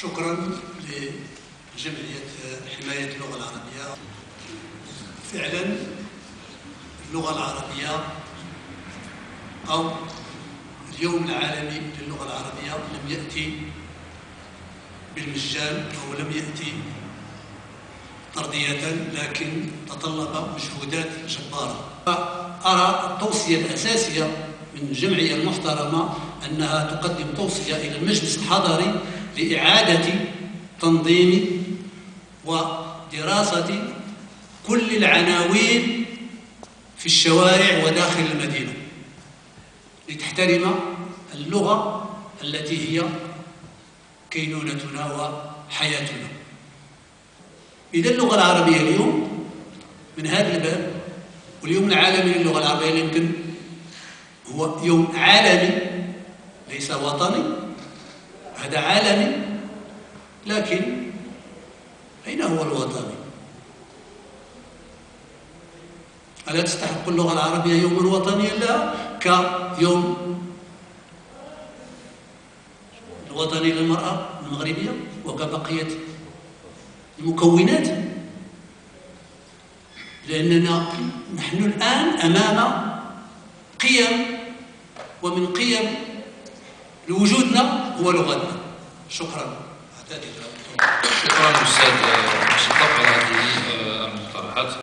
شكرا لجمعية حماية اللغة العربية. فعلا اللغة العربية أو اليوم العالمي للغة العربية لم يأتي بالمجان أو لم يأتي ترضية، لكن تطلب مجهودات جبارة. أرى التوصية الأساسية من الجمعية المحترمة أنها تقدم توصية إلى المجلس الحضري لإعادة تنظيم ودراسة كل العناوين في الشوارع وداخل المدينة لتحترم اللغة التي هي كينونتنا وحياتنا. إذا اللغة العربية اليوم من هذا الباب، واليوم العالمي للغة العربية يمكن هو يوم عالمي ليس وطني، هذا عالمي، لكن أين هو الوطني؟ ألا تستحق اللغة العربية يوما وطنيا لها كيوم الوطني للمرأة المغربية وكبقية المكونات؟ لأننا نحن الآن أمام قيم، ومن قيم لوجودنا هو لغتنا. شكرا. شكرا أستاذ شطاب على هذه المقترحات.